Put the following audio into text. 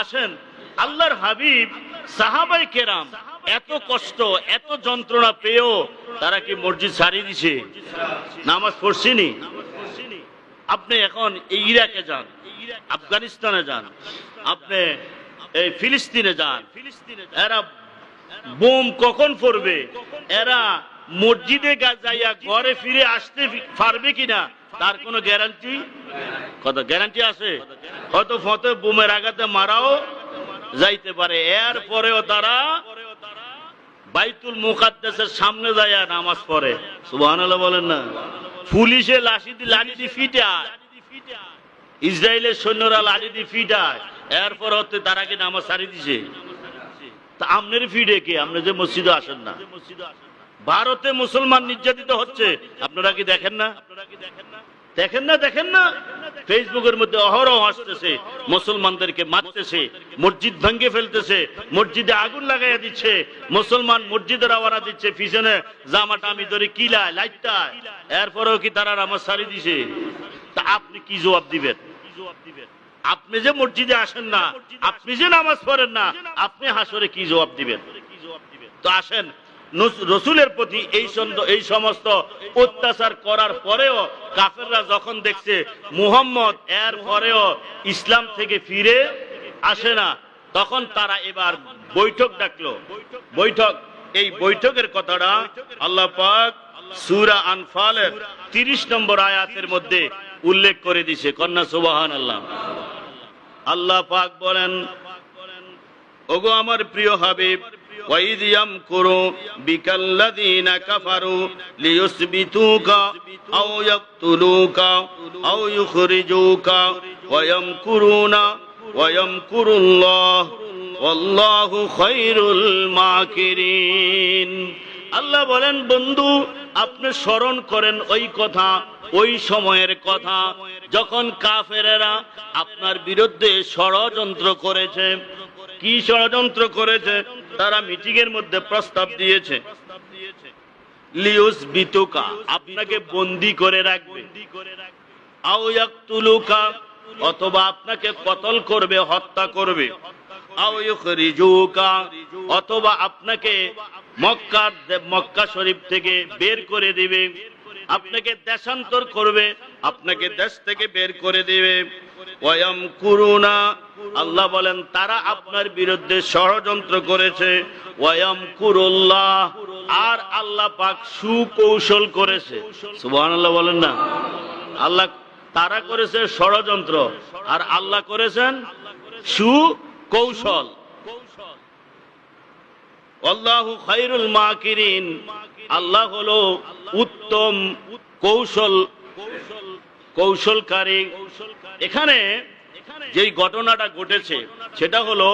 আসেন, আল্লাহর হাবিব সাহাবায়ে কেরাম এত কষ্ট এত যন্ত্রণা পেয়েও তারা কি মসজিদ ছাড়িয়ে দিছে? নামাজ পড়ছেনি? আপনি এখন এই ইরাকে যান, আফগানিস্তানে যান, আপনি এই ফিলিস্তিনে যান, এরা বোম কখন পড়বে, এরা মসজিদে যাইয়া ঘরে ফিরে আসতে পারবে কিনা তার কোনো গ্যারান্টি, কত গ্যারান্টি আছে? হয়তো ফতে বোমের আঘাতে মারাও যাইতে পারে, এরপরেও তারা বাইতুল মুকাদ্দাসের সামনে যাইয়া নামাজ পড়ে। সুবহানাল্লাহ বলেন না? পুলিশে লাঠি দিয়ে পিটায়, ইসরায়েলের সৈন্যরা লাঠি দিয়ে পিটায়, এরপর হতে তারা কি নামাজ ছাড়ি দিছে? তা আপনার ফিডে কে? আপনি যে মসজিদে আসেন না। ভারতে মুসলমান নির্যাতিত হচ্ছে, আপনারা কি দেখেন না? দেখেন না ফেসবুকের মধ্যে অহরহ আসতেছে, মুসলমানদেরকে মারতেছে, মসজিদ ভেঙে ফেলতেছে, মসজিদে আগুন লাগাইয়া দিচ্ছে, মুসলমান মসজিদের আওয়ারা দিচ্ছে, পিছনে জামাটা আমি ধরে কিলায় লাইটটায়, এরপরেও কি তারা নামাজ ছাড়ি দিছে? তা আপনি কি জবাব দিবেন? আপনি যে মসজিদে আসেন না, আপনি যে নামাজ পড়েন না, আপনি হাসরে কি জবাব দিবেন? তো আসেন, রসুলের প্রতি এই সমস্ত অত্যাচার করার পরেও কাফেররা যখন দেখছে মুহাম্মদ এর পরেও ইসলাম থেকে ফিরে আসে না, তখন তারা এবার বৈঠক ডাকলো। এই বৈঠকের কথাটা আল্লাহ পাক সূরা আনফালের 30 নম্বর আয়াতের মধ্যে উল্লেখ করে দিয়েছে। কন্যা সুবহানাল্লাহ। আল্লাহ পাক বলেন, ওগো আমার প্রিয় হাবিব, وَإِذْ يَمْكُرُ بِكَ الَّذِينَ كَفَرُوا لِيُثْبِتُوكَ أَوْ يَقْتُلُوكَ أَوْ يُخْرِجُوكَ وَيَمْكُرُونَ وَيَمْكُرُ اللَّهُ وَاللَّهُ خَيْرُ الْمَاكِرِينَ। আল্লাহ বলেন, বন্ধু আপনি স্মরণ করেন ওই কথা, ওই সময়ের কথা যখন কাফেরেরা আপনার বিরুদ্ধে ষড়যন্ত্র করেছে। কি ষড়যন্ত্র করেছে? তারা মিটিং এর মধ্যে প্রস্তাব দিয়েছে, লিউসবিতুকা, আপনাকে বন্দী করে রাখবে, আও ইয়াকতুলুকা, অথবা আপনাকে কতল করবে, হত্যা করবে, আও ইউখরিজুকা, অথবা আপনাকে মক্কা শরীফ থেকে বের করে দিবে, আপনাকে দেশান্তর করবে, আপনাকে দেশ থেকে বের করে দিবে। ওয়ায়ামকুরুনা, আল্লাহ বলেন তারা আপনার বিরুদ্ধে ষড়যন্ত্র করেছে। ওয়ায়ামকুরুল্লাহ, আর আল্লাহ পাক সুকৌশল করেছে। সুবহানাল্লাহ বলেন না? আল্লাহ, তারা করেছে ষড়যন্ত্র আর আল্লাহ করেছেন সুকৌশল। আল্লাহু খায়রুল মাকিরিন, আল্লাহ হলো উত্তম কৌশলকারী। এখানে যেই ঘটনাটা ঘটেছে সেটা হলো